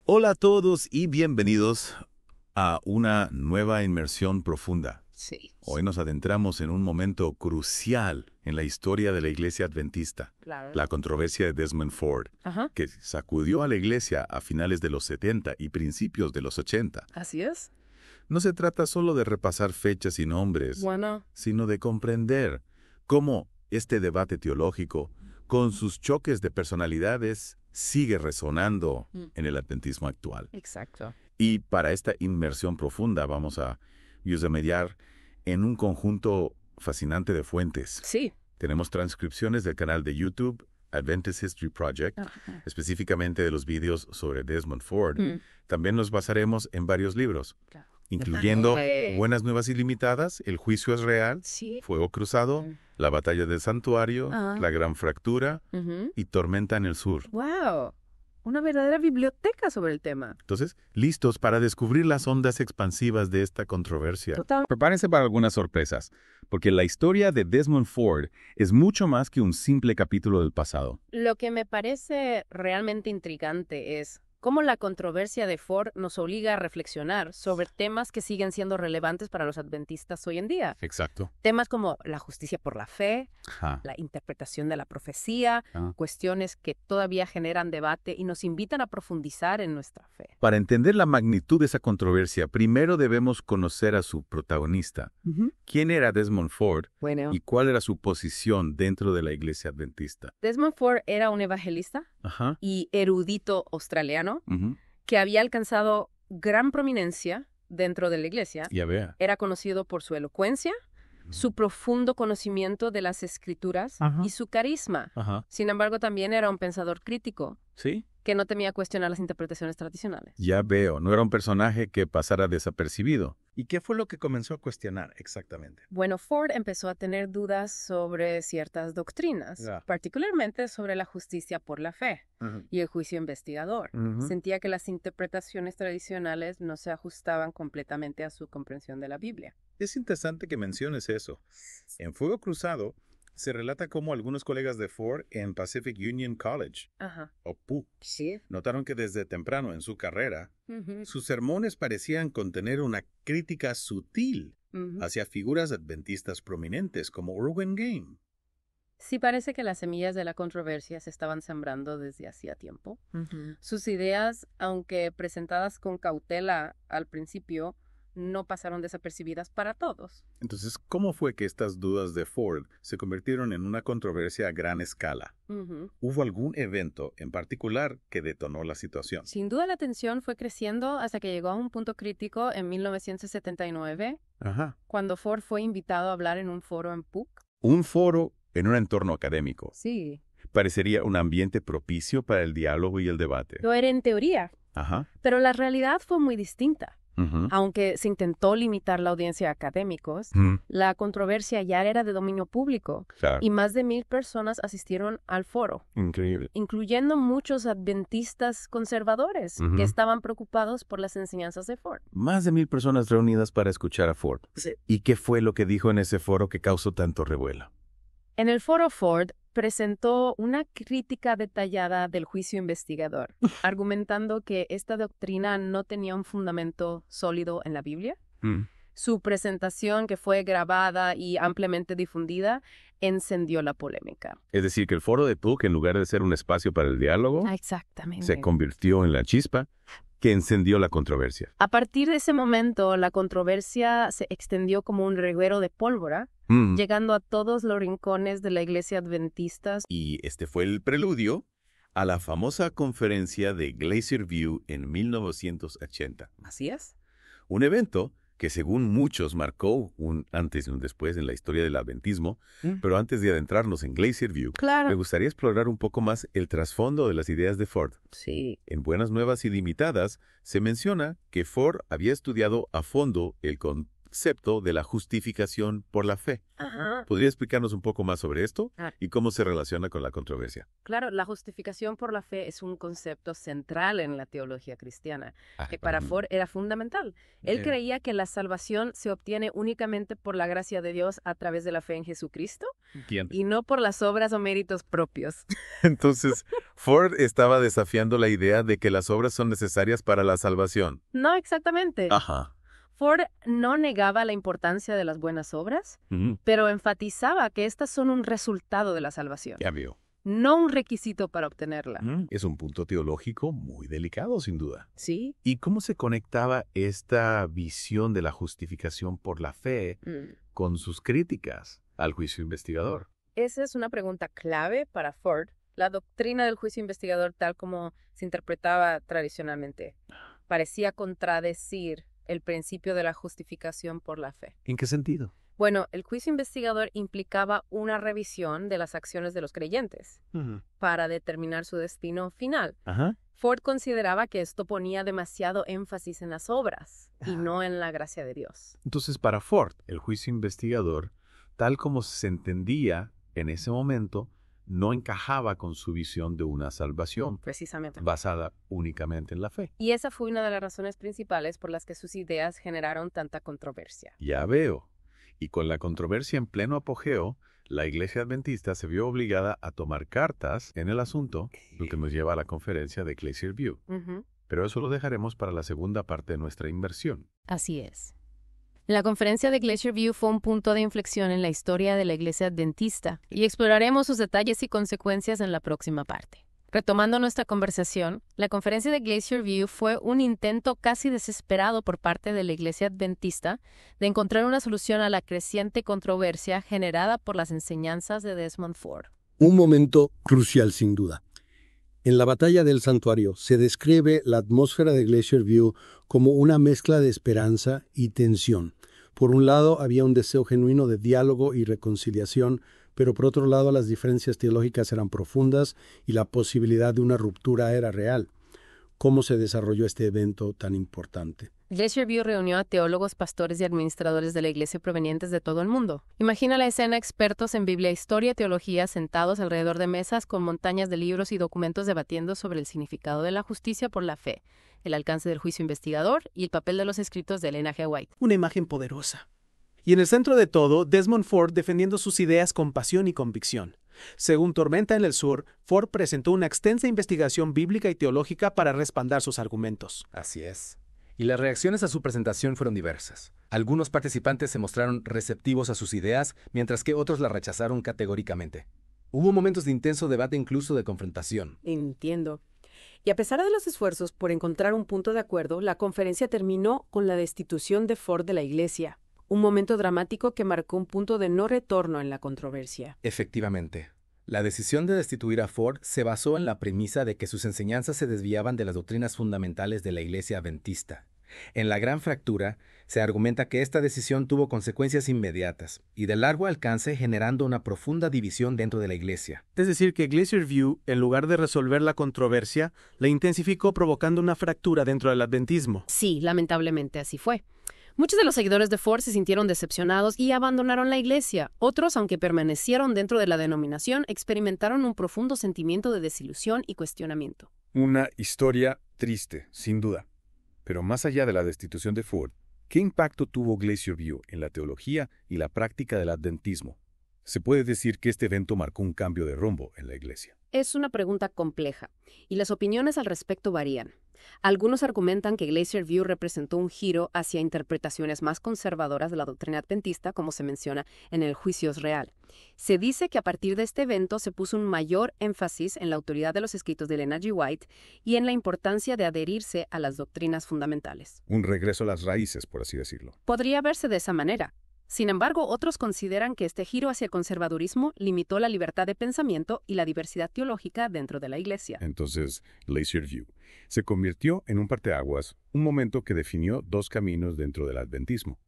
Hola a todos y bienvenidos a una nueva inmersión profunda. Sí. Hoy nos adentramos en un momento crucial en la historia de la Iglesia Adventista, Claro. la controversia de Desmond Ford, Ajá. que sacudió a la Iglesia a finales de los 70 y principios de los 80. Así es. No se trata solo de repasar fechas y nombres, Bueno, sino de comprender cómo este debate teológico, con sus choques de personalidades, sigue resonando en el adventismo actual. exacto. Y para esta inmersión profunda vamos a mediar en un conjunto fascinante de fuentes. Sí. Tenemos transcripciones del canal de YouTube Adventist History Project, Ajá. específicamente de los vídeos sobre Desmond Ford. Mm. También nos basaremos en varios libros, Claro. incluyendo Ay. Buenas Nuevas Ilimitadas, El Juicio es Real, Sí. Fuego Cruzado, Mm. La Batalla del Santuario, Ah. La Gran Fractura y Tormenta en el Sur. Wow. Una verdadera biblioteca sobre el tema. Entonces, listos para descubrir las ondas expansivas de esta controversia. Total. Prepárense para algunas sorpresas, porque la historia de Desmond Ford es mucho más que un simple capítulo del pasado. Lo que me parece realmente intrigante es cómo la controversia de Ford nos obliga a reflexionar sobre temas que siguen siendo relevantes para los adventistas hoy en día. Exacto. Temas como la justicia por la fe, Ajá. la interpretación de la profecía, cuestiones que todavía generan debate y nos invitan a profundizar en nuestra fe. Para entender la magnitud de esa controversia, primero debemos conocer a su protagonista. ¿Quién era Desmond Ford Bueno, y cuál era su posición dentro de la Iglesia Adventista? Desmond Ford era un evangelista Ajá. y erudito australiano Ujú. que había alcanzado gran prominencia dentro de la iglesia. Ya vea. Era conocido por su elocuencia, su profundo conocimiento de las escrituras Ajá. y su carisma. Ajá. Sin embargo, también era un pensador crítico ¿Sí? que no temía cuestionar las interpretaciones tradicionales. Ya veo. No era un personaje que pasara desapercibido. ¿Y qué fue lo que comenzó a cuestionar exactamente? Bueno, Ford empezó a tener dudas sobre ciertas doctrinas, Ya. particularmente sobre la justicia por la fe y el juicio investigador. Ujú. Sentía que las interpretaciones tradicionales no se ajustaban completamente a su comprensión de la Biblia. Es interesante que menciones eso. En Fuego Cruzado se relata cómo algunos colegas de Ford en Pacific Union College, Ajá. o PUC, Sí. notaron que desde temprano en su carrera, sus sermones parecían contener una crítica sutil hacia figuras adventistas prominentes como Orwin Game. Sí, parece que las semillas de la controversia se estaban sembrando desde hacía tiempo. Sus ideas, aunque presentadas con cautela al principio, no pasaron desapercibidas para todos. Entonces, ¿cómo fue que estas dudas de Ford se convirtieron en una controversia a gran escala? ¿Hubo algún evento en particular que detonó la situación? Sin duda la tensión fue creciendo hasta que llegó a un punto crítico en 1979, Ajá. cuando Ford fue invitado a hablar en un foro en PUC. Un foro en un entorno académico. Sí. Parecería un ambiente propicio para el diálogo y el debate. Lo era en teoría, Ajá. pero la realidad fue muy distinta. Ujú. Aunque se intentó limitar la audiencia a académicos, Mm, la controversia ya era de dominio público claro. y más de 1,000 personas asistieron al foro, Increíble. incluyendo muchos adventistas conservadores Ujú. que estaban preocupados por las enseñanzas de Ford. Más de 1,000 personas reunidas para escuchar a Ford. Sí. ¿Y qué fue lo que dijo en ese foro que causó tanto revuelo? En el foro Ford presentó una crítica detallada del juicio investigador, argumentando que esta doctrina no tenía un fundamento sólido en la Biblia. Su presentación, que fue grabada y ampliamente difundida, encendió la polémica. Es decir, que el foro de PUC, en lugar de ser un espacio para el diálogo, Exactamente. se convirtió en la chispa que encendió la controversia. A partir de ese momento, la controversia se extendió como un reguero de pólvora, Mm. llegando a todos los rincones de la iglesia adventista. Y este fue el preludio a la famosa conferencia de Glacier View en 1980. Así es. Un evento que según muchos marcó un antes y un después en la historia del adventismo, pero antes de adentrarnos en Glacier View, Claro. me gustaría explorar un poco más el trasfondo de las ideas de Ford. Sí. En Buenas Nuevas Ilimitadas se menciona que Ford había estudiado a fondo el concepto de la justificación por la fe. Ajá. ¿Podría explicarnos un poco más sobre esto Ah. y cómo se relaciona con la controversia? Claro, la justificación por la fe es un concepto central en la teología cristiana, que para Ford era fundamental. Él creía que la salvación se obtiene únicamente por la gracia de Dios a través de la fe en Jesucristo y no por las obras o méritos propios. Entonces, Ford estaba desafiando la idea de que las obras son necesarias para la salvación. No exactamente. Ajá. Ford no negaba la importancia de las buenas obras, Ujú. pero enfatizaba que estas son un resultado de la salvación, Ya veo. no un requisito para obtenerla. Es un punto teológico muy delicado, sin duda. ¿Sí? ¿Y cómo se conectaba esta visión de la justificación por la fe con sus críticas al juicio investigador? Esa es una pregunta clave para Ford. La doctrina del juicio investigador, tal como se interpretaba tradicionalmente, parecía contradecir el principio de la justificación por la fe. ¿En qué sentido? Bueno, el juicio investigador implicaba una revisión de las acciones de los creyentes para determinar su destino final. Ajá. Ford consideraba que esto ponía demasiado énfasis en las obras y no en la gracia de Dios. Entonces, para Ford, el juicio investigador, tal como se entendía en ese momento, no encajaba con su visión de una salvación Precisamente. basada únicamente en la fe. Y esa fue una de las razones principales por las que sus ideas generaron tanta controversia. Ya veo. Y con la controversia en pleno apogeo, la Iglesia Adventista se vio obligada a tomar cartas en el asunto, lo que nos lleva a la conferencia de Glacier View. Pero eso lo dejaremos para la segunda parte de nuestra inversión. Así es. La conferencia de Glacier View fue un punto de inflexión en la historia de la Iglesia Adventista y exploraremos sus detalles y consecuencias en la próxima parte. Retomando nuestra conversación, la conferencia de Glacier View fue un intento casi desesperado por parte de la Iglesia Adventista de encontrar una solución a la creciente controversia generada por las enseñanzas de Desmond Ford. Un momento crucial sin duda. En la batalla del santuario se describe la atmósfera de Glacier View como una mezcla de esperanza y tensión. Por un lado había un deseo genuino de diálogo y reconciliación, pero por otro lado las diferencias teológicas eran profundas y la posibilidad de una ruptura era real. ¿Cómo se desarrolló este evento tan importante? Glacier View reunió a teólogos, pastores y administradores de la iglesia provenientes de todo el mundo. Imagina la escena: expertos en Biblia, historia y teología sentados alrededor de mesas con montañas de libros y documentos debatiendo sobre el significado de la justicia por la fe, el alcance del juicio investigador y el papel de los escritos de Elena G. White. Una imagen poderosa. Y en el centro de todo, Desmond Ford defendiendo sus ideas con pasión y convicción. Según Tormenta en el Sur, Ford presentó una extensa investigación bíblica y teológica para respaldar sus argumentos. Así es. Y las reacciones a su presentación fueron diversas. Algunos participantes se mostraron receptivos a sus ideas, mientras que otros la rechazaron categóricamente. Hubo momentos de intenso debate, incluso de confrontación. Entiendo. Y a pesar de los esfuerzos por encontrar un punto de acuerdo, la conferencia terminó con la destitución de Ford de la iglesia. Un momento dramático que marcó un punto de no retorno en la controversia. Efectivamente. La decisión de destituir a Ford se basó en la premisa de que sus enseñanzas se desviaban de las doctrinas fundamentales de la Iglesia Adventista. En La Gran Fractura, se argumenta que esta decisión tuvo consecuencias inmediatas y de largo alcance, generando una profunda división dentro de la Iglesia. Es decir, que Glacier View, en lugar de resolver la controversia, la intensificó, provocando una fractura dentro del adventismo. Sí, lamentablemente así fue. Muchos de los seguidores de Ford se sintieron decepcionados y abandonaron la iglesia. Otros, aunque permanecieron dentro de la denominación, experimentaron un profundo sentimiento de desilusión y cuestionamiento. Una historia triste, sin duda. Pero más allá de la destitución de Ford, ¿qué impacto tuvo Glacier View en la teología y la práctica del adventismo? Se puede decir que este evento marcó un cambio de rumbo en la iglesia. Es una pregunta compleja, y las opiniones al respecto varían. Algunos argumentan que Glacier View representó un giro hacia interpretaciones más conservadoras de la doctrina adventista, como se menciona en el Juicio Real. Se dice que a partir de este evento se puso un mayor énfasis en la autoridad de los escritos de Elena G. White y en la importancia de adherirse a las doctrinas fundamentales. Un regreso a las raíces, por así decirlo. Podría verse de esa manera. Sin embargo, otros consideran que este giro hacia el conservadurismo limitó la libertad de pensamiento y la diversidad teológica dentro de la Iglesia. Entonces, Glacier View se convirtió en un parteaguas, un momento que definió dos caminos dentro del adventismo.